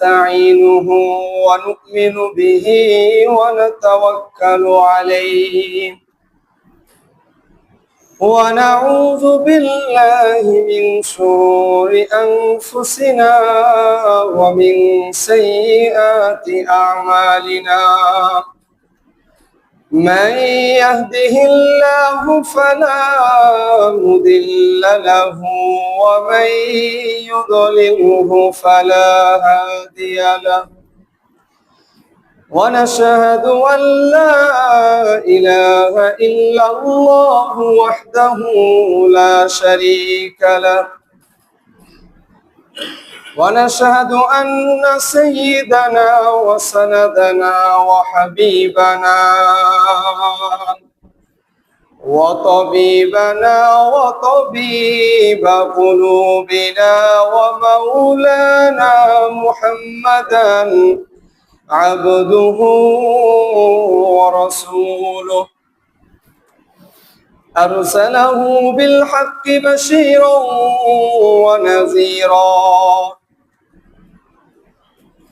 ونستعينه ونؤمن به ونتوكل عليه ونعوذ بالله من شرور أنفسنا ومن سيئات أعمالنا من يهده الله فلا مضل له ومن يضلله فلا هادي له ونشهد أن لا إله إلا الله وحده لا شريك له ونشهد أن سيدنا وسندنا وحبيبنا وطبيبنا وطبيب قلوبنا ومولانا محمدا عبده ورسوله أرسله بالحق بشيرا ونذيرا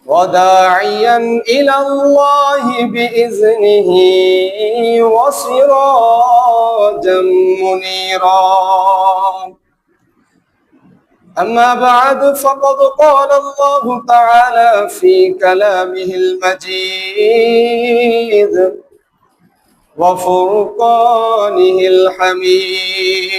وداعيا إلى الله بإذنه وسراجا منيرا أما بعد فقد قال الله تعالى في كلامه المجيد وفرقانه الحميد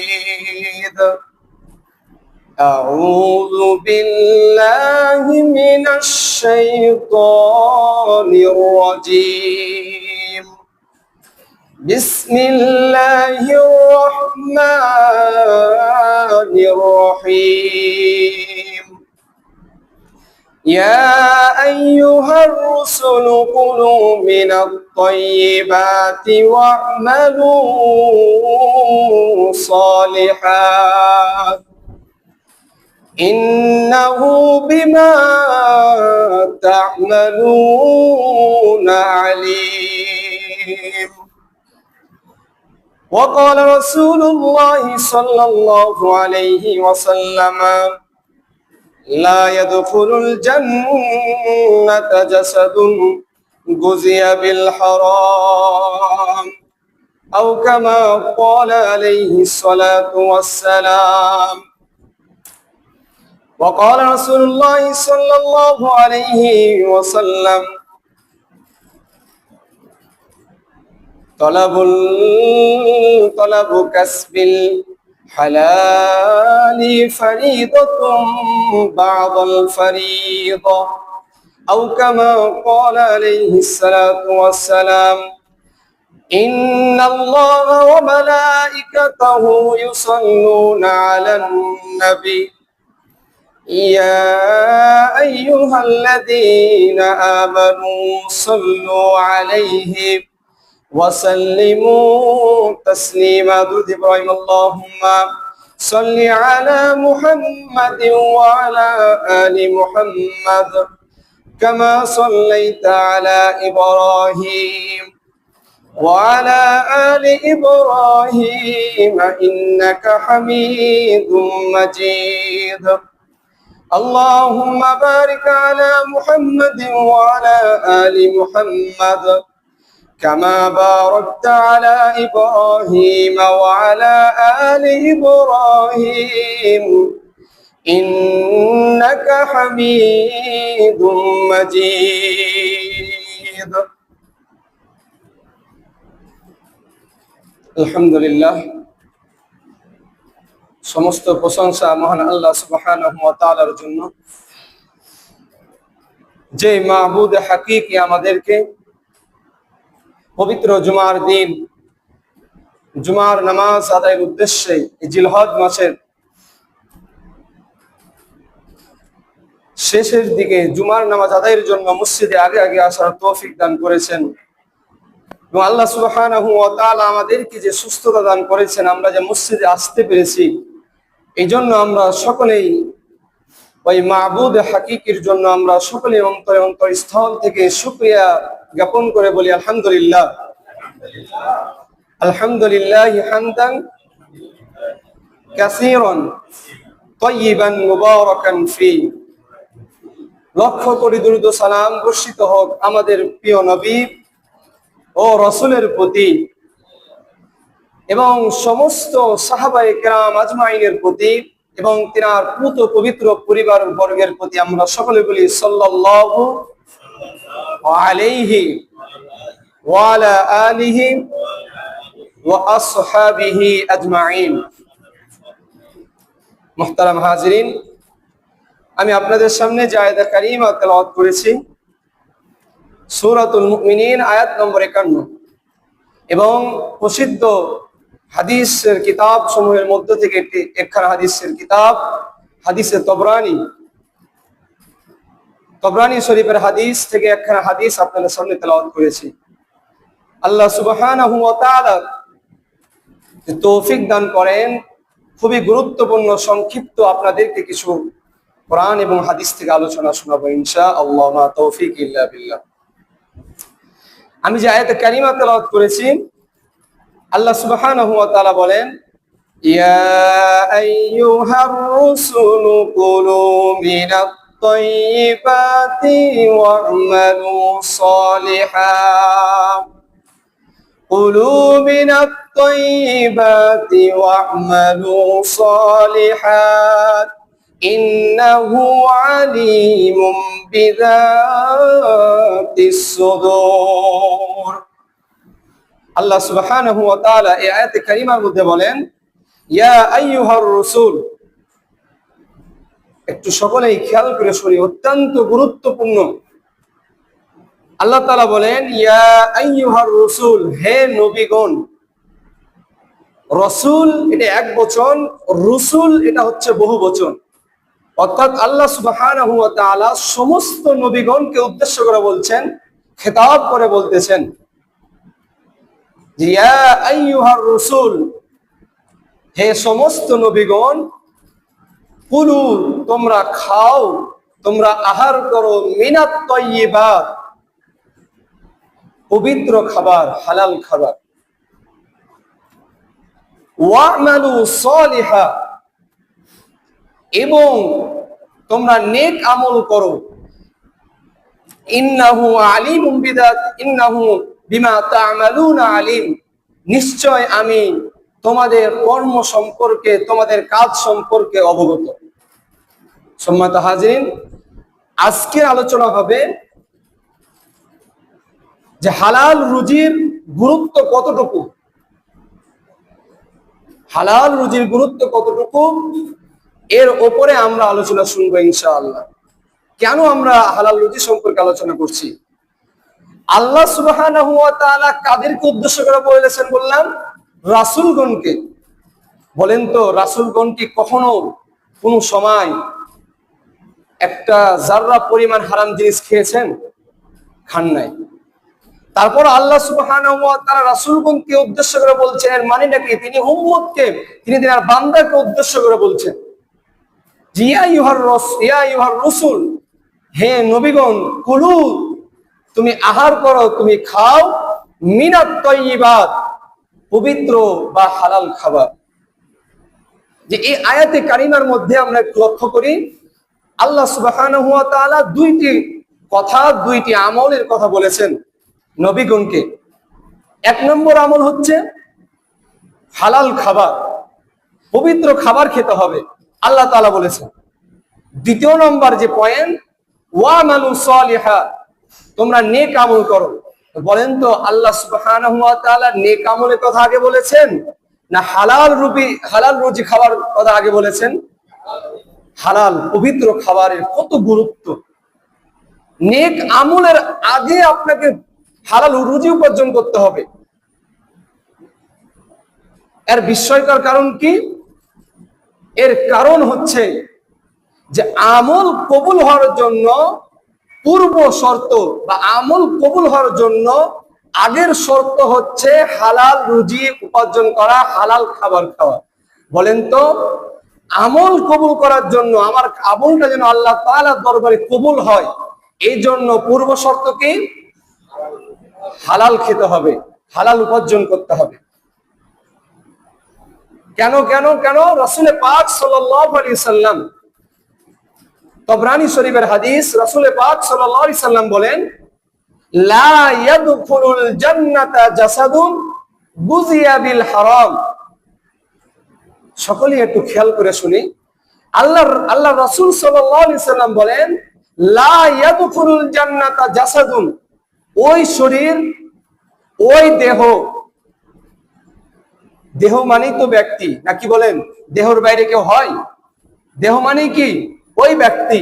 أعوذ بالله من الشيطان الرجيم بسم الله الرحمن الرحيم يا أيها الرسل كلوا من الطيبات واعملوا صالحا إنه بما تعملون عليم وقال رسول الله صلى الله عليه وسلم لا يدخل الجنة جسد غذي بالحرام أو كما قال عليه الصلاة والسلام وقال رسول الله صلى الله عليه وسلم طلب كسب الحلال فريضة بعض الفريضة أو كما قال عليه الصلاة والسلام إن الله وملائكته يصلون على النبي يا أيها الذين آمنوا صلوا عليه وسلموا تسليما درود إبراهيم اللهم صل على محمد وعلى آل محمد كما صليت على إبراهيم وعلى آل إبراهيم إنك حميد مجيد اللهم بارك على محمد وعلى آل محمد كما باركت على إبراهيم وعلى آل إبراهيم إنك حميد مجيد الحمد لله সমস্ত প্রশংসা মহান আল্লাহ সুবহানাহু ওয়া তাআলার জন্য, যে মাবুদ হাকিকি আমাদেরকে পবিত্র জুমার দিন জুমার নামাজ আদায়ের উদ্দেশ্যে জিলহজ মাসের শেষের দিকে জুমার নামাজ আদায়ের জন্য মসজিদে আগে আগে আসার তৌফিক দান করেছেন। এবং আল্লাহ সুবহানাহু ওয়া তাআলা আমাদেরকে যে সুস্থতা দান করেছেন, আমরা যে মসজিদে আসতে পেরেছি, এই জন্য আমরা সকলেই ওই মাবুদ হাকিকির জন্য আমরা সকলেই অন্তরে অন্তরস্থল থেকে শুকরিয়া জ্ঞাপন করে বলি আলহামদুলিল্লাহ। আলহামদুলিল্লাহ হামদান কাসীরান তাইয়িবান মুবারাকান ফি। লক্ষ কোটি দুরূদ ও সালাম বর্ষিত হোক আমাদের প্রিয় নবী ও রাসূলের প্রতি এবং সমস্ত সাহাবায়ে কেরাম আজমাইনের প্রতি এবং তিনার পুত পবিত্র পরিবার বর্গের প্রতি। আমরা সকলে বলি সাল্লাল্লাহু আলাইহি ওয়া আলা আলিহি ওয়া আসহাবিহি আজমাইন। মুহতারাম হাজিরিন, আমি আপনাদের সামনে যে আয়াত কারিমা তেলাওয়াত করেছি সূরাতুল মুমিনিন আয়াত নম্বর 51 এবং প্রসিদ্ধ হাদিসের কিতাব সমূহের মধ্য থেকে একখানা হাদিসের কিতাব হাদিসে তবরানী শরীফের হাদিস থেকে একখানা হাদিস আপনাদের সামনে তেলাওয়াত করেছি। আল্লাহ সুবহানাহু ওয়া তাআলা তৌফিক দান করেন খুবই গুরুত্বপূর্ণ সংক্ষিপ্ত আপনাদেরকে কিছু কোরআন এবং হাদিস থেকে আলোচনা শোনাবো ইনশাআল্লাহ, মা তৌফিক ইল্লা বিল্লাহ। আমি যে আয়াতে কারিমা তেলাওয়াত করেছি, আল্লাহ সুবহানাহু ওয়া তাআলা বলেন, ইয়া আইয়ুহার রাসূলু কুলু মিনাত তাইয়্যিবাতি ওয়া'মালু সালিহান কুলু মিনাত তাইয়্যিবাতি ওয়া'মালু সালিহান ইন্নাহু আলিমুম বিযাতিস সুদূর। আল্লাহ সুবহানাহু ওয়া তাআলা এই আয়াতে কারিমার মধ্যে বলেন, ইয়া আইয়ুহার রাসূল। একটু সকলেই খেয়াল করে শুনি, অত্যন্ত গুরুত্বপূর্ণ। আল্লাহ তাআলা বলেন, ইয়া আইয়ুহার রাসূল, হে নবীগণ। রাসূল এটা এক বচন, রসুল এটা হচ্ছে বহু বচন। অর্থাৎ আল্লাহ সুবহানাহু ওয়া তাআলা সমস্ত নবীগণকে উদ্দেশ্য করে বলছেন, খেতাব করে বলতেছেন, ইয়া আইয়ুহার রাসূল, হে সমস্ত নবীগণ, কুলু তোমরা খাও, তোমরা আহার করো, মিনাত তাইয়্যিবাত পবিত্র খাবার, হালাল খাবার, ওয়া'মালু সালিহা এবং তোমরা নেক আমল করো, ইন্নাহু আলিমুম ইন্নাহু বিমা তা'মালুনা আলিম, নিশ্চয় আমি তোমাদের কর্ম সম্পর্কে, তোমাদের কাজ সম্পর্কে অবগত। সম্মানিত হাজিরিন, আজকের আলোচনা হবে যে হালাল রুজির গুরুত্ব কতটুকু, হালাল রুজির গুরুত্ব কতটুকু এর উপরে আমরা আলোচনা শুনবো ইনশাআল্লাহ। কেন আমরা হালাল রুজি সম্পর্কে আলোচনা করছি? আল্লাহ সুবহানাহু ওয়া তাআলা কাদেরকে উদ্দেশ্য করে বলেছেন বললাম? রাসূলগণকে। বলেন তো, রাসূলগণ কি কখনো কোনো সময় একটা যাররা পরিমাণ হারাম জিনিস খেয়েছেন? খান নাই। তারপর আল্লাহ সুবহানাহু ওয়া তাআলা রাসূলগণকে উদ্দেশ্য করে বলছেন, এর মানে নাকি তিনি উম্মতকে, তিনি তার বান্দাকে উদ্দেশ্য করে বলছেন, ইয়া আইয়ুহার রাসূল, হে নবীগণ, কুলু তুমি আহার করো, তুমি খাও, মিনাত তাইয়্যিবাত পবিত্র বা হালাল খাবার। যে এই আয়াতে কারিমার মধ্যে আমরা একটু লক্ষ্য করি, আল্লাহ সুবহানাহু ওয়া তাআলা দুইটি কথা, দুইটি আমলের কথা বলেছেন নবীগণকে। এক নম্বর আমল হচ্ছে হালাল খাবার, পবিত্র খাবার খেতে হবে, আল্লাহ তাআলা বলেছেন। দ্বিতীয় নম্বর যে পয়েন্ট, ওয়া'মালু সালিহা, তোমরা নেক আমল করো। বলেন তো, আল্লাহ সুবহানাহু ওয়া তাআলা নেক আমলের কথা আগে বলেছেন না হালাল রুজি খাবার কথা আগে বলেছেন? হালাল পবিত্র খাবারের কত গুরুত্ব! নেক আমলের আগে আপনাকে হালাল রুজি উপার্জন করতে হবে। এর বিস্ময়কর কারণ কি? এর কারণ হচ্ছে যে আমল কবুল হওয়ার জন্য পূর্ব শর্ত বা আমল কবুল হওয়ার জন্য আগের শর্ত হচ্ছে হালাল রুজি উপার্জন করা, হালাল খাবার খাওয়া। বলেন তো, আমল কবুল করার জন্য, আমার আমলটা যেন আল্লাহ তাআলার দরবারে কবুল হয়, এই জন্য পূর্ব শর্ত কি? হালাল খেতে হবে, হালাল উপার্জন করতে হবে। কেন কেন কেন? রাসূল পাক সাল্লাল্লাহু আলাইহি সাল্লাম তবরানী শরীফের হাদিস, রাসূল পাক সাল্লাল্লাহু আলাইহি সাল্লাম বলেন, লা ইয়াদখুলুল জান্নাতা জাসাদুন গুযিয়া বিল হারাম। সকলেই একটু খেয়াল করে শুনি। আল্লাহ রাসূল সাল্লাল্লাহু আলাইহি সাল্লাম বলেন, লা ইয়াদখুলুল জান্নাতা জাসাদুন, ওই শরীর, ওই দেহ, দেহ মানেই তো ব্যক্তি, নাকি বলেন? দেহর বাইরে কেউ হয়? দেহ মানে কি? ওই ব্যক্তি।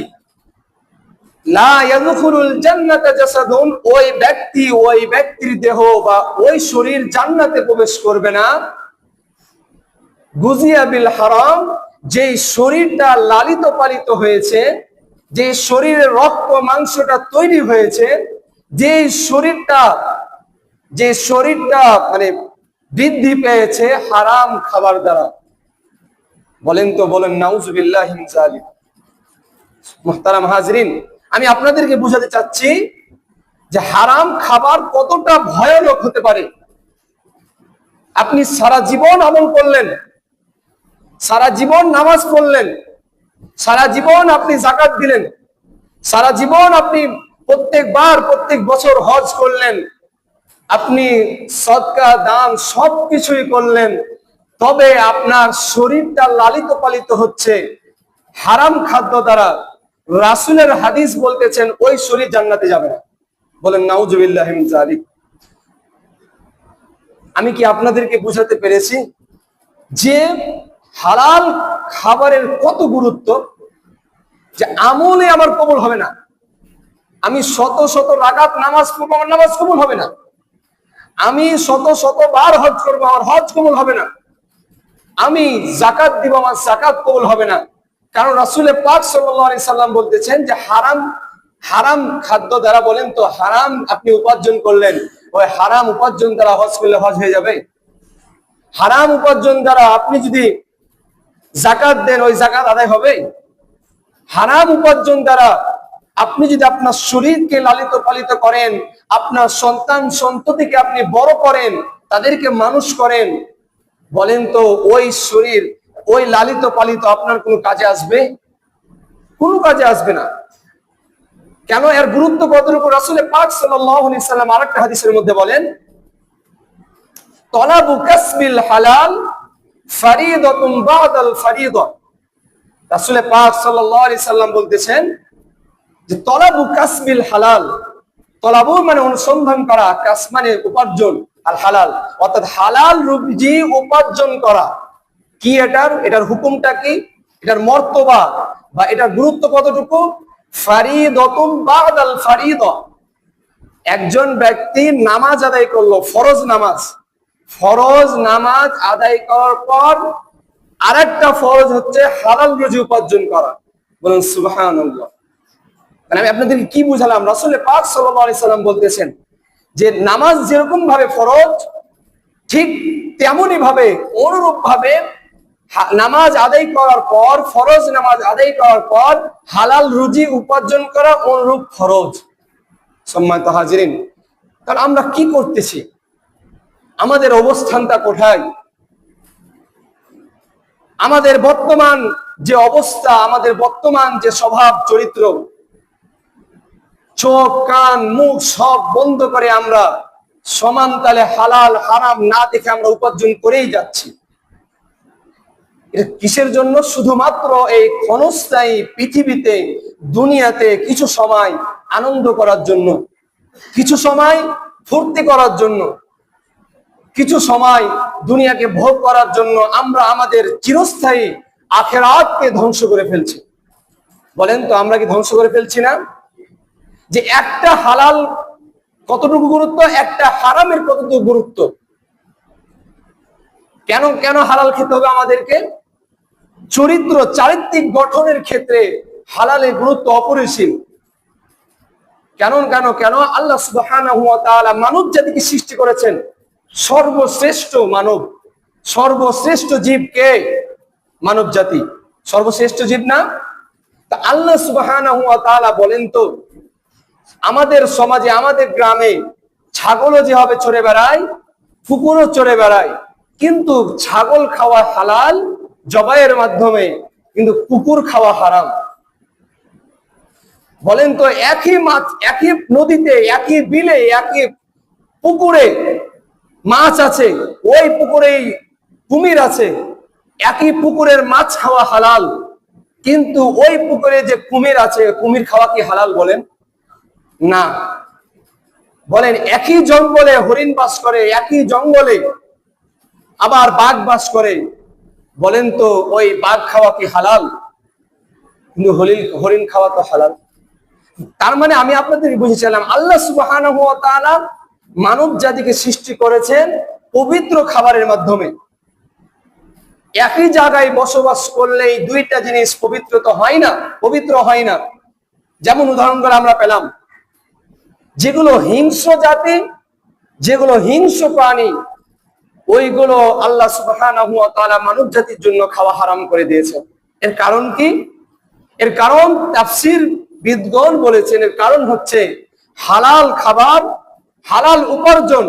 লা ইয়াদখুলুল জান্নাতা জাসাদুন, ওই ব্যক্তি, ওই ব্যক্তির দেহ বা ওই শরীর জান্নাতে প্রবেশ করবে না। গুযিয়া বিল হারাম, যে শরীরটা লালিত পালিত হয়েছে, যে শরীরের রক্ত মাংসটা তৈরি হয়েছে, যে শরীরটা মানে বৃদ্ধি পেয়েছে হারাম খাবার দ্বারা। বলেন তো, বলেন নাউজুবিল্লাহি মিন যালিক। মুহতারাম হাজরিন, আমি আপনাদেরকে বোঝাতে চাচ্ছি যে হারাম খাবার কতটা ভয়ানক হতে পারে। আপনি সারা জীবন আমল করলেন, সারা জীবন নামাজ পড়লেন, সারা জীবন আপনি যাকাত দিলেন, সারা জীবন আপনি প্রত্যেক বছর হজ করলেন, আপনি সদকা দান সবকিছুই করলেন, তবে আপনার শরীরটা লালিত পালিত হচ্ছে হারাম খাদ্য দ্বারা। রাসূলের হাদিস বলতেছেন ওই শরীর জান্নাতে যাবে না। বলেন নাউজুবিল্লাহি মিন যালিক। আমি কি আপনাদেরকে বুঝাতে পেরেছি যে হালাল খাবারের কত গুরুত্ব? যে আমলে আমার কবুল হবে না, আমি শত শত রাকাত নামাজ পড়বো, আমার নামাজ কবুল হবে না। আমি শত শত বার হজ করবো, আমার হজ কবুল হবে না। আমি যাকাত দিব, আমার যাকাত কবুল হবে না। কারণ রাসূল পাক সাল্লাল্লাহু আলাইহি সাল্লাম বলতেছেন যে হারাম খাদ্য দ্বারা, বলেন তো, হারাম আপনি উপার্জন করলেন, ওই হারাম উপার্জন দ্বারা হজ করলে হজ হয়ে যাবে? হারাম উপার্জন দ্বারা আপনি যদি যাকাত দেন, ওই যাকাত আদায় হবে? হারাম উপার্জন দ্বারা আপনি যদি আপনার শরীরকে লালিত পালিত করেন, আপনার সন্তান সন্ততিকে আপনি বড় করেন, তাদেরকে মানুষ করেন, বলেন তো ওই শরীর, ওই লালিত পালিত আপনার কোনো কাজে আসবে? কোনো কাজে আসবে না। কেন? এর গুরুত্ব কতটুকু? রাসূল পাক সাল্লাল্লাহু আলাইহি সাল্লাম আরেকটা হাদিসের মধ্যে বলেন, তলাবু কাসবিল হালাল ফারিদাতুন বাদাল ফারিদা। রাসূল পাক সাল্লাল্লাহু আলাইহি সাল্লাম বলতেছেন যে তলাবু কাসবিল হালাল, তলাবু মানে অনুসন্ধান করা, কাস মানে উপার্জন, আর হালাল অর্থাৎ হালাল রুজি উপার্জন করা। কি এটার হুকুমটা কি? এটার মর্তবা বা এটার গুরুত্ব কতটুকু? ফারিদাতুন বাদাল ফারিদা, একজন ব্যক্তি নামাজ আদায় করলো, ফরজ নামাজ আদায় করার পর আরেকটা ফরজ হচ্ছে হালাল রুজি উপার্জন করা। বলুন সুবহানাল্লাহ। মানে আমি আপনাদেরকে কি বুঝালাম? রাসূল পাক সাল্লাল্লাহু আলাইহি সাল্লাম বলতেছেন যে নামাজ যেরকম ভাবে ফরজ, ঠিক তেমনি ভাবে, অনুরূপ ভাবে নামাজ আদায় করার পর, ফরজ নামাজ আদায় করার পর হালাল রুজি উপার্জন করা অনুরূপ ফরজ। সম্মানিত হাজিরিন, কারণ আমরা কি করতেছি? আমাদের অবস্থানটা কোথায়? আমাদের বর্তমান যে অবস্থা, আমাদের বর্তমান যে স্বভাব চরিত্র, চোখ কান মুখ সব বন্ধ করে আমরা সমান তালে হালাল হারাম না দেখে আমরা উপার্জন করেই যাচ্ছি। এটা কিসের জন্য? শুধুমাত্র এই ক্ষণস্থায়ী পৃথিবীতে, দুনিয়াতে কিছু সময় আনন্দ করার জন্য, কিছু সময় ফুর্তি করার জন্য, কিছু সময় দুনিয়াকে ভোগ করার জন্য আমরা আমাদের চিরস্থায়ী আখিরাতকে ধ্বংস করে ফেলছি। বলেন তো, আমরা কি ধ্বংস করে ফেলছি না? যে একটা হালাল কতটুকু গুরুত্ব, একটা হারামের কতটুকু গুরুত্ব। কেন হালাল খেতে হবে আমাদেরকে? চারিত্রিক গঠনের ক্ষেত্রে হালালের গুরুত্ব অপরিসীম। কেন আল্লাহ সুবহানাহু ওয়া তাআলা মানব জাতিকে সৃষ্টি করেছেন, সর্বশ্রেষ্ঠ মানব, সর্বশ্রেষ্ঠ জীব কে? মানব জাতি সর্বশ্রেষ্ঠ জীব না? তা আল্লাহ সুবহানাহু ওয়া তাআলা বলেন তো, আমাদের সমাজে, আমাদের গ্রামে ছাগলও যেভাবে চড়ে বেড়ায়, কুকুরও চড়ে বেড়ায়, কিন্তু ছাগল খাওয়া হালাল জবাইয়ের মাধ্যমে, কিন্তু কুকুর খাওয়া হারাম। বলেন তো একই মাছ, একই নদীতে, একই বিলে, একই পুকুরে মাছ আছে, ওই পুকুরেই কুমির আছে, একই পুকুরের মাছ খাওয়া হালাল, কিন্তু ওই পুকুরে যে কুমির আছে, কুমির খাওয়া কি হালাল? বলেন না। বলেন একই জঙ্গলে হরিণ বাস করে, একই জঙ্গলে আবার বাঘ বাস করে, বলেন তো ওই বাঘ খাওয়া কি হালাল? কিন্তু হরিণ খাওয়া তো হালাল। তার মানে আমি আপনাদের বুঝেছিলাম আল্লাহ সুবহানাহু ওয়া তাআলা মানব জাতিকে সৃষ্টি করেছেন পবিত্র খাবারের মাধ্যমে। একই জায়গায় বসবাস করলেই দুইটা জিনিস পবিত্র তো হয় না, পবিত্র হয় না। যেমন উদাহরণ করে আমরা পেলাম, যেগুলো হিংস্র জাতি, যেগুলো হিংস্র প্রাণী, ওইগুলো আল্লাহ সুবহানাহু ওয়া তাআলা মানব জাতির জন্য খাওয়া হারাম করে দিয়েছেন। এর কারণ কি? এর কারণ তাফসীর বিদগণ বলেছেন, এর কারণ হচ্ছে হালাল খাবার, হালাল উপার্জন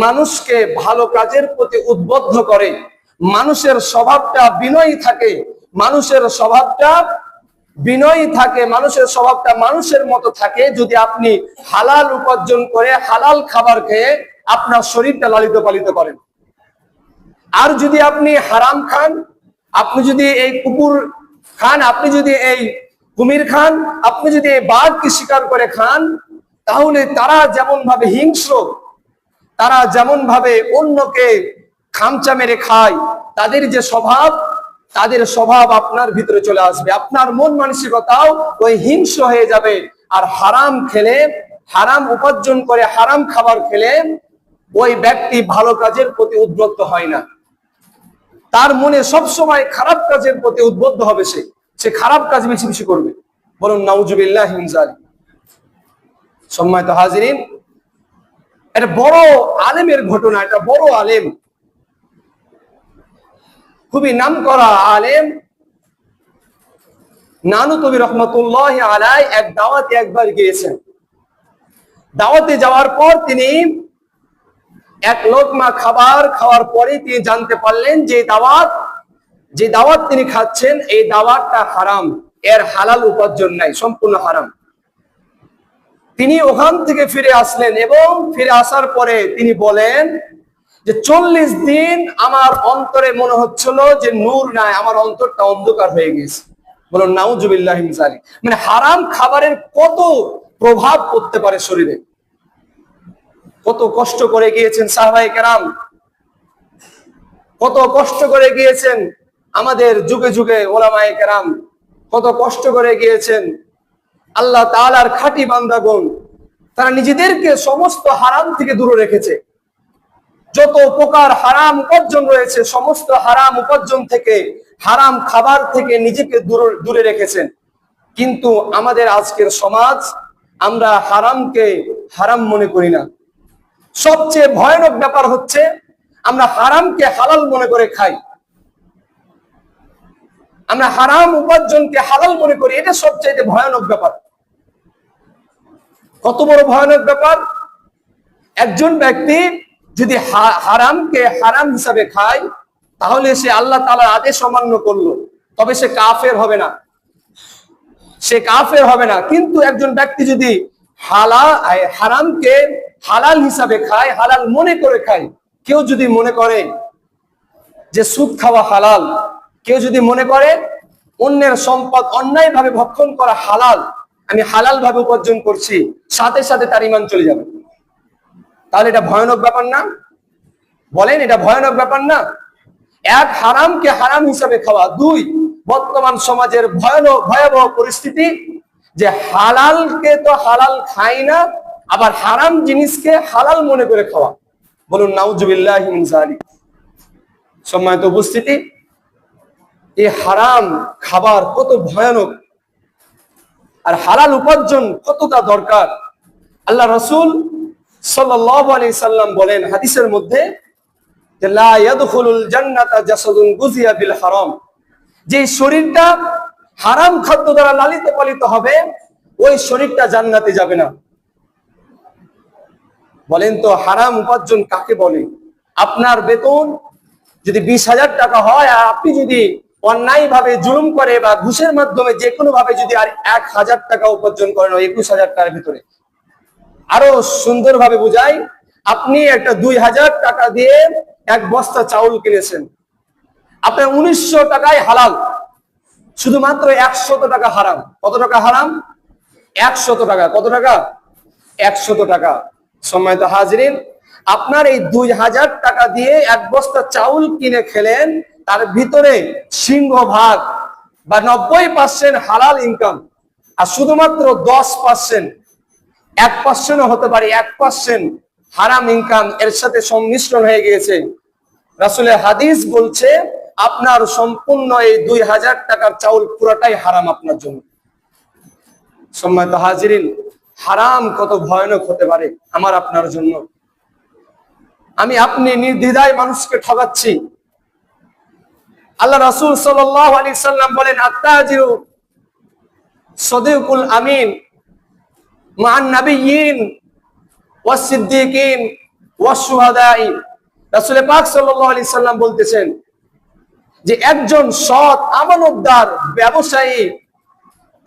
মানুষকে ভালো কাজের প্রতি উদ্বুদ্ধ করে। মানুষের স্বভাবটা বিনয়ী থাকে, মানুষের স্বভাবটা বিনয়ী থাকে, মানুষের স্বভাবটা মানুষের মতো থাকে যদি আপনি হালাল উপার্জন করে হালাল খাবার খেয়ে আপনার শরীরটা লালিত পালিত করেন। আর যদি আপনি হারাম খান, আপনি যদি এই কুকুর খান, আপনি যদি এই কুমির খান, আপনি যদি এই বাঘকে শিকার করে খান, তাহলে তারা যেমন ভাবে হিংস্র, তারা যেমন ভাবে অন্যকে খামচা মেরে খায়, তাদের যে স্বভাব, তাদের স্বভাব আপনার ভিতরে চলে আসবে, আপনার মন মানসিকতাও ওই হিংস্র হয়ে যাবে। আর হারাম খেলে, হারাম উপার্জন করে হারাম খাবার খেলে ওই ব্যক্তি ভালো কাজের প্রতি উদ্বুদ্ধ হয় না, তার মনে সবসময় খারাপ কাজের প্রতি উদ্বুদ্ধ হবে, সে খারাপ কাজ বেশি বেশি করবে। বলুন নাউজুবিল্লাহি মিন যালিক। সম্মানিত হাজিরিন, এটা বড় আলেমের ঘটনা, এটা বড় আলেম, খুবই নামকরা আলেম নানুতুবি রহমতুল্লাহ আলাইহি এক দাওয়াতে একবার গিয়েছেন। দাওয়াতে যাওয়ার পর তিনি এক লোকমা খাবার খাওয়ার পরে তিনি জানতে পারলেন যে দাওয়াত তিনি খাচ্ছেন, এই দাওয়াতটা হারাম, এর হালাল উপার্জন নাই, সম্পূর্ণ হারাম। তিনি ওখান থেকে ফিরে আসলেন এবং ফিরে আসার পরে তিনি বলেন যে 40 দিন আমার অন্তরে মনে হচ্ছিল যে নূর নাই, আমার অন্তরটা অন্ধকার হয়ে গেছে। বলুন নাউজুবিল্লাহি মিন যালিক। মানে হারাম খাবারের কত প্রভাব পড়তে পারে শরীরে। কত কষ্ট করে গিয়েছেন সাহাবায়ে কেরাম, কত কষ্ট করে গিয়েছেন আমাদের যুগে যুগে ওলামায়ে কেরাম, কত কষ্ট করে গিয়েছেন আল্লাহ তাআলার খাঁটি বান্দাগণ। তারা নিজেদেরকে সমস্ত হারাম থেকে দূরে রেখেছে, যত প্রকার হারাম উপার্জন রয়েছে সমস্ত হারাম উপার্জন থেকে, হারাম খাবার থেকে নিজেকে দূরে রেখেছেন। কিন্তু আমাদের আজকের সমাজ, আমরা হারামকে হারাম মনে করি না। সবচেয়ে ভয়ানক ব্যাপার হচ্ছে আমরা হারামকে হালাল মনে করে খাই, আমরা হারাম উপার্জনকে হালাল মনে করি, এটা সবচেয়ে ভয়ানক ব্যাপার। কত বড় ভয়ানক ব্যাপার! একজন ব্যক্তি যদি হারামকে হারাম হিসাবে খায়, তাহলে সে আল্লাহ তাআলার আদেশ অমান্য করলো, তবে সে কাফের হবে না, সে কাফের হবে না। কিন্তু একজন ব্যক্তি যদি হারামকে হালাল হিসাবে খায়, হালাল মনে করে খায়, কেউ যদি মনে করে যে সুদ খাওয়া হালাল, কেউ যদি মনে করে অন্যের সম্পদ অন্যায় ভাবে ভক্ষণ করা হালাল, আমি হালাল ভাবে উপার্জন করছি, সাথে সাথে তার ঈমান চলে যাবে। তাহলে এটা ভয়ানক ব্যাপার না? বলেন এটা ভয়ানক ব্যাপার না? এক, হারামকে হারাম হিসাবে খাওয়া। দুই, বর্তমান সমাজের ভয়াবহ পরিস্থিতি যে হালালকে তো হালাল খাই না, আবার হারাম জিনিসকে হালাল মনে করে খাওয়া। বলুন নাউজুবিল্লাহি মিন যালিক। সম্মানিত উপস্থিতি, এই হারাম খাবার কত ভয়ানক আর হালাল উপার্জন কতটা দরকার। আল্লাহ রাসূল সাল্লাল্লাহু আলাইহি সাল্লাম বলেন হাদিসের মধ্যে যে লা ইয়াদখুলুল জান্নাতা জাসাদুন গুযিয়া বিল হারাম, যে শরীরটা হারাম খাদ্য দ্বারা লালিত পালিত হবে, ওই শরীরটা জান্নাতে যাবে না। বলেন তো হারাম উপার্জন কাকে বলে? আপনার বেতন যদি 20,000 টাকা হয় আর আপনি যদি অন্যায় ভাবে জুলুম করে বা ঘুষের মাধ্যমে যে কোনো ভাবে যদি আর 1000 টাকা উপার্জন করেন 21,000 টাকার ভিতরে, আরো সুন্দর ভাবে বুঝাই, আপনি একটা 2000 টাকা দিয়ে এক বস্তা চাউল কিনেছেন, আপনার 1900 টাকায় হালাল, শুধুমাত্র 100 টাকা হারাম। কত টাকা হারাম? 100 টাকা। কত টাকা? 100 টাকা। সম্মানিত হাজিরিন, আপনার এই 2000 টাকা দিয়ে এক বস্তা চাউল কিনে খেলেন, তার ভিতরে সিংহভাগ বা 90% হালাল ইনকাম, আর শুধুমাত্র 10%, 1% হতে পারে 1% হারাম ইনকাম এর সাথে সংমিশ্রণ হয়ে গিয়েছে। রাসূলের হাদিস বলছে আপনার সম্পূর্ণ এই 2000 টাকার চাউল পুরোটাই হারাম আপনার জন্য। সম্মানিত হাজিরিন, হারাম কত ভয়ানক হতে পারে আমার আপনার জন্য। আপনি নির্দ্বিধায় মানুষকে ঠকাচ্ছি। আল্লাহ রাসূল সাল্লাল্লাহু আলাইহি সাল্লাম বলেন, আত্তাজিরু সাদিকুল আমিন মান নাবিয়্যিন ওয়াস সিদ্দিকিন ওয়াস শুহাদাই। রাসূল পাক সাল্লাল্লাহু আলাইহি সাল্লাম বলতেছেন যে একজন সৎ আমানতদার ব্যবসায়ী,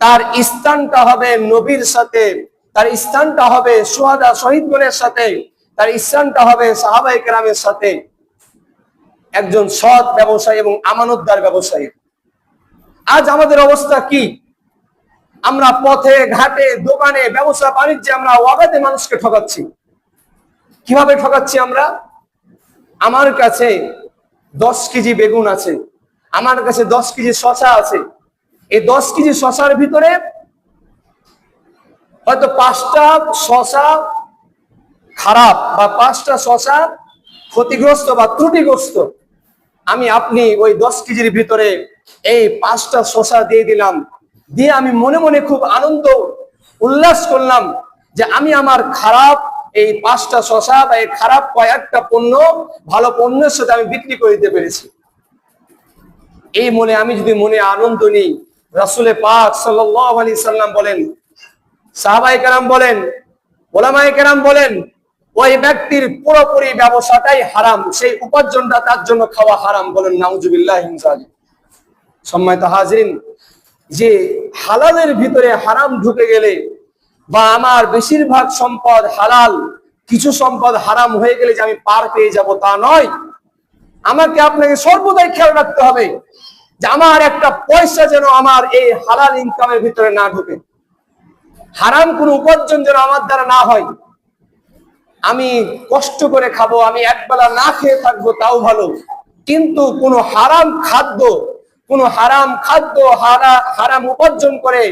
তার স্থানটা হবে নবীর সাথে, তার স্থানটা হবে শুহাদা শহীদগণের সাথে, তার স্থানটা হবে সাহাবায়ে কেরামের সাথে। একজন সৎ ব্যবসায়ী এবং আমানতদার ব্যবসায়ী। আজ আমাদের অবস্থা কি? আমরা পথে ঘাটে দোকানে ব্যবসা বাণিজ্যে আমরা অবাধে মানুষকে ঠকাচ্ছি। কিভাবে ঠকাচ্ছি আমরা? আমার কাছে 10 কেজি বেগুন আছে, আমার কাছে 10 কেজি শসা আছে, এই 10 কেজি শসার ভিতরে হয়তো 5টা শসা খারাপ বা 5টা শসা ক্ষতিগ্রস্ত বা ত্রুটিগ্রস্ত। আপনি ওই 10 কেজির ভিতরে এই 5টা শসা দিয়ে দিলাম, দিয়ে আমি মনে মনে খুব আনন্দ উল্লাস করলাম যে আমি আমার খারাপ এই 5টা শসা বা এই খারাপ কয়েকটা পণ্য ভালো পণ্যের সাথে আমি বিক্রি করে দিতে পেরেছি। এই আমি যদি মনে আনন্দ নিই, রাসূল পাক সাল্লাল্লাহু আলাইহি সাল্লাম বলেন, সাহাবায়ে কেরাম বলেন, উলামায়ে কেরাম বলেন, ওই ব্যক্তির পুরোপুরি ব্যবসাটাই হারাম, সেই উপার্জনটা তার জন্য খাওয়া হারাম। বলেন নাউজুবিল্লাহি মিন যালিক। সম্মানিত হাজিরিন, যে হালালের ভিতরে হারাম ঢুকে গেলে বা আমার বেশিরভাগ সম্পদ হালাল, কিছু সম্পদ হারাম হয়ে গেলে যে আমি পার পেয়ে যাব তা নয়। আমাকে আপনাকে সর্বদাই খেয়াল রাখতে হবে যে আমার একটা পয়সা যেন আমার এই হালাল ইনকামের ভিতরে না ঢুকে, হারাম কোনো উপার্জন যেন আমার দ্বারা না হয়। আমি কষ্ট করে খাবো, আমি একবেলা না খেয়ে থাকবো তাও ভালো, কিন্তু কোনো হারাম খাদ্য হারাম উপার্জন করে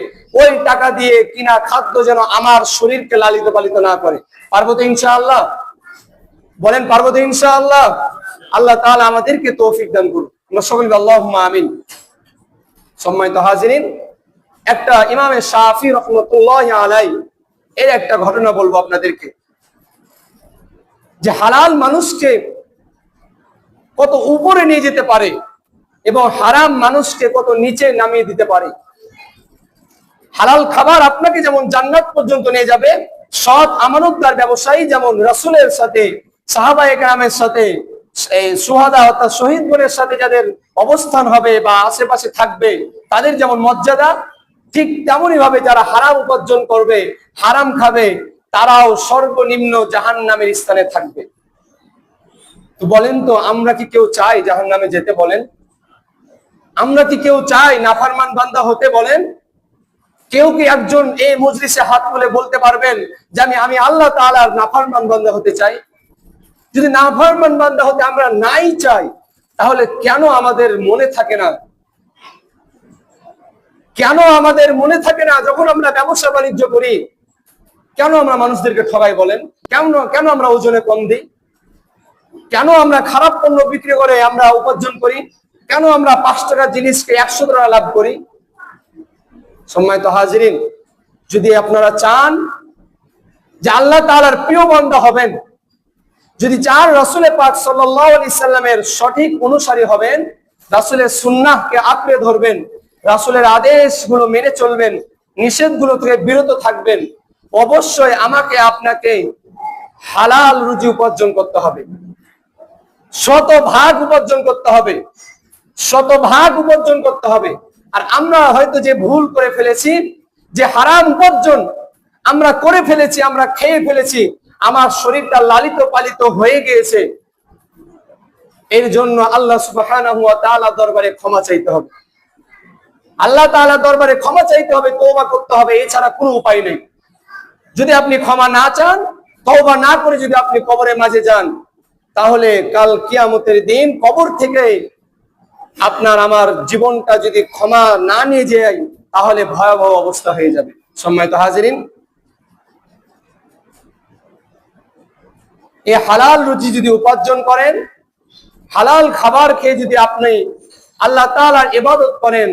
ওই টাকা দিয়ে কিনা খাদ্য যেন আমার শরীরকে লালিত পালিত না করে। পারবো তো ইনশাআল্লাহ? বলেন পারবো তো ইনশাআল্লাহ? আল্লাহ তাআলা আমাদেরকে তৌফিক দান করুন, আমরা সকলে আল্লাহুম্মা আমিন। সম্মানিত হাজিরিন, একটা ইমামে শাফি রাহমাতুল্লাহি আলাইহি এর একটা ঘটনা বলবো আপনাদেরকে, যে হালাল মানুষকে কত উপরে নিয়ে যেতে পারে এবং হারাম মানুষকে কত নিচে নামিয়ে দিতে পারে। হালাল খাবার আপনাকে যেমন জান্নাত পর্যন্ত নিয়ে যাবে, সৎ আমানতদার ব্যবসায়ী যেমন রাসূলের সাথে, সাহাবায়ে কেরামের সাথে, শুহাদা অর্থাৎ শহীদগণের সাথে যাদের অবস্থান হবে বা আশেপাশে থাকবে তাদের যেমন মর্যাদা, ঠিক তেমনই ভাবে যারা হারাম উপার্জন করবে, হারাম খাবে, তারাও সর্বনিম্ন জাহান্নামের স্থানে থাকবে। তো বলেন তো, আমরা কি কেউ চাই জাহান্নামে যেতে? বলেন, আমরা কি কেউ চাই নাফরমান বান্দা হতে? বলেন, কেউ কি একজন এই মজলিসে হাত তুলে বলতে পারবেন যে আমি আল্লাহ তাআলার নাফরমান বান্দা হতে চাই? যদি নাফরমান বান্দা হতে আমরা নাই চাই, তাহলে কেন আমাদের মনে থাকে না? কেন আমাদের মনে থাকে না যখন আমরা ব্যবসা বাণিজ্য করি? কেন আমরা মানুষদেরকে ঠকাই? বলেন, কেন আমরা ওজনে কম দিই? কেন আমরা খারাপ পণ্য বিক্রি করে আমরা উপার্জন করি? কেন আমরা 5 টাকার জিনিসকে 100 টাকা লাভ করি? সম্মানিত হাজিরিন, যদি আপনারা চান যে আল্লাহ তাআলার প্রিয় বান্দা হবেন, যদি চান রাসূল পাক সাল্লাল্লাহু আলাইহি সাল্লামের সঠিক অনুসারী হবেন, রাসূলের সুন্নাহকে আঁকড়ে ধরবেন, রাসূলের আদেশগুলো মেনে চলবেন, নিষেধগুলো থেকে বিরত থাকবেন, অবশ্যই আমাকে আপনাকে হালাল রুজি উপার্জন করতে হবে, শতভাগ উপার্জন করতে হবে। শতভাগ উপার্জন করতে হবে। আর আমরা হয়তো যে ভুল করে ফেলেছি, যে হারাম উপার্জন আমরা করে ফেলেছি, আমরা খেয়ে ফেলেছি, আমার শরীরটা লালিত পালিত হয়ে গিয়েছে, এর জন্য আল্লাহ সুবহানাহু ওয়া তাআলা দরবারে ক্ষমা চাইতে হবে। আল্লাহ তাআলা দরবারে ক্ষমা চাইতে হবে, তওবা করতে হবে, এছাড়া কোনো উপায় নেই। যদি আপনি ক্ষমা না চান, তওবা না করে যদি আপনি কবরের মাঝে যান, তাহলে কাল কিয়ামতের দিন কবর থেকে আপনার আমার জীবনটা যদি ক্ষমা না নিয়ে যায়, তাহলে ভয়াবহ অবস্থা হয়ে যাবে। সম্মানিত হাজিরিন, এই হালাল রুজি যদি উপার্জন করেন, হালাল খাবার খেয়ে যদি আপনি আল্লাহ তাআলার ইবাদত করেন,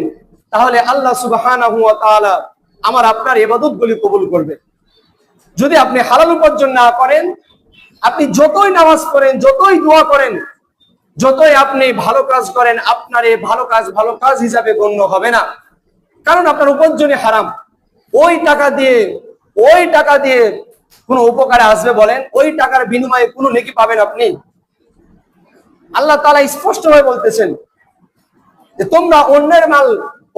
তাহলে আল্লাহ সুবহানাহু ওয়া তাআলা আমার আপনার ইবাদতগুলি কবুল করবে। যদি আপনি হালাল উপার্জন না করেন, আপনি যতই নামাজ পড়েন, যতই দোয়া করেন, যতই আপনি ভালো কাজ করেন, আপনার এই ভালো কাজ হিসাবে গণ্য হবে না, কারণ আপনার উপার্জনই হারাম। ওই টাকা দিয়ে কোনো উপকারে আসবে বলেন? ওই টাকার বিনিময়ে কোনো নেকি পাবেন আপনি? আল্লাহ তাআলা স্পষ্টভাবে বলতেছেন যে তোমরা অন্যের মাল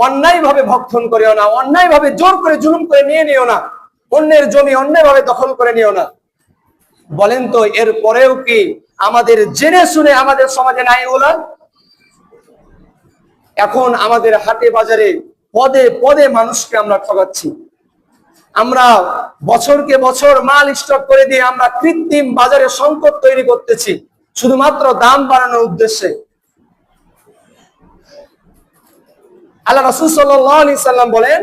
অন্যায়ভাবে ভক্ষণ করিও না, অন্যায়ভাবে জোর করে জুলুম করে নিয়ে নিও না, অন্যের জমি অন্যায়ভাবে দখল করে নিও না। বলেন তো, এর পরেও কি আমাদের জেনে শুনে আমাদের সমাজে নাই ওলা? এখন আমাদের হাটে বাজারে পদে পদে মানুষকে আমরা ঠকাচ্ছি। আমরা বছরকে বছর মাল স্টক করে দিয়ে আমরা কৃত্রিম বাজারে সংকট তৈরি করতেছি, শুধুমাত্র দাম বাড়ানোর উদ্দেশ্যে। আল্লাহ রাসূল সাল্লাল্লাহু আলাইহি সাল্লাম বলেন,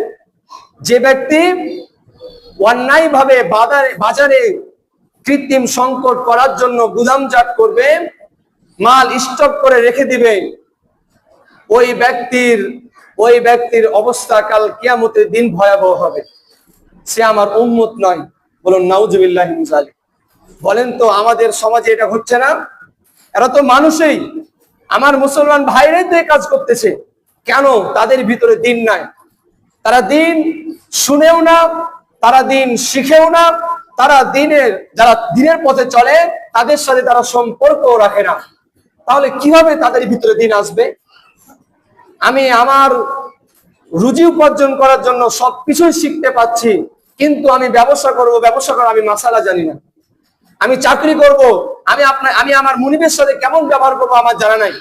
যে ব্যক্তি অন্যায়ভাবে বাজারে কৃত্রিম সংকট করার জন্য গুদামজাত করবে, মাল স্টক করে রেখে দিবে, ওই ব্যক্তির অবস্থা কাল কিয়ামতের দিন ভয়াবহ হবে। সে আমার উম্মত নয়। বলুন নাউজুবিল্লাহি মিন যালিক। বলেন তো, আমাদের সমাজে এটা হচ্ছে না? এরা তো মানুষই, আমার মুসলমান ভাইরাই তো এই কাজ করতেছে। কেন? তাদের ভিতরে দিন নাই, তারা দিন শুনেও না, তারা দিন শিখেও না, যারা দিনের পথে চলে তাদের সাথে তারা সম্পর্ক রাখে না। তাহলে কিভাবে তাদের ভিতরে দিন আসবে? আমি আমার রুজি উপার্জন করার জন্য সবকিছুই শিখতে পাচ্ছি, কিন্তু আমি ব্যবসা করার আমি মাসালা জানি না। আমি চাকরি করব, আমি আমার মুনিবের সাথে কেমন ব্যবহার করবো আমার জানা নাই।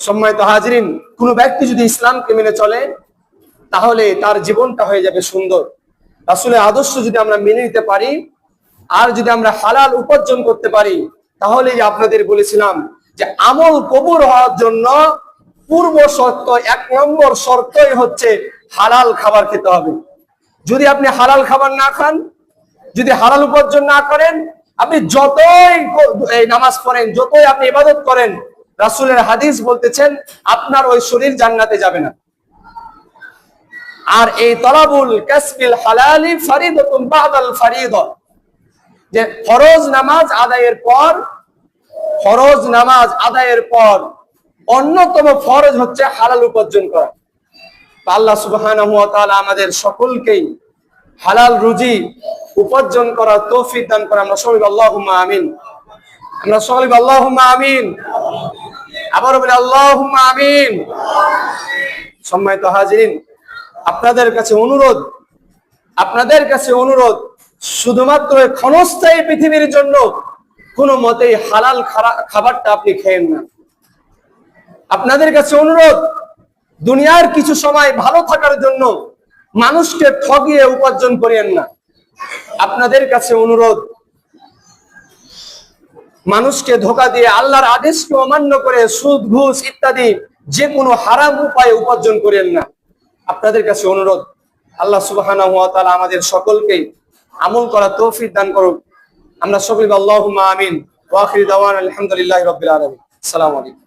সম্মানিত হাজিরিন, কোন ব্যক্তি যদি ইসলামকে মেনে চলে, তাহলে তার জীবনটা হয়ে যাবে সুন্দর। রাসূলের আদর্শ যদি আমরা মেনে নিতে পারি, আর যদি আমরা হালাল উপার্জন করতে পারি, তাহলে আপনাদের বলেছিলাম যে আমল কবুল হওয়ার জন্য পূর্ব শর্ত, 1 নম্বর শর্তই হচ্ছে হালাল খাবার খেতে হবে। যদি আপনি হালাল খাবার না খান, যদি হালাল উপার্জন না করেন, আপনি যতই নামাজ পড়েন, যতই আপনি ইবাদত করেন, রাসূলের হাদিস বলতেছেন আপনার ওই শরীর জান্নাতে যাবে না। আর এই তলাবুল কাসবিল হালালি ফরিদাতুন বাদাল ফরিদা, যে ফরজ নামাজ আদায়ের পর অন্যতম ফরজ হচ্ছে হালাল উপার্জন করা। আল্লাহ সুবহানাহু ওয়া তাআলা আমাদের সকলকেই হালাল রুজি উপার্জন করার তৌফিক দান করে। আমরা সবাই আল্লাহুম্মা আমিন। আমরা সকলে আল্লাহুম্মা আমিন। আবারও বলি আল্লাহুম্মা আমিন। সম্মানিত হাজিরিন, আপনাদের কাছে অনুরোধ, শুধুমাত্র ক্ষণস্থায়ী পৃথিবীর জন্য কোনো মতেই হালাল খাবারটা আপনি খেয়েন না। আপনাদের কাছে অনুরোধ, দুনিয়ার কিছু সময় ভালো থাকার জন্য মানুষকে ঠগিয়ে উপার্জন করিয়েন না। আপনাদের কাছে অনুরোধ, মানুষকে ধোঁকা দিয়ে আল্লাহর আদেশকে অমান্য করে সুদ ঘুষ ইত্যাদি যে কোনো হারাম উপায়ে উপার্জন করিয়েন না। আপনাদের কাছে অনুরোধ, আল্লাহ সুবহানাহু ওয়া তাআলা আমাদের সকলকে আমল করা তৌফিক দান করুন। আমরা সকলে আল্লাহুম্মা আমিন। ওয়া আখিরু দাওয়ানা আলহামদুলিল্লাহি রাব্বিল আলামিন। আসসালামু আলাইকুম।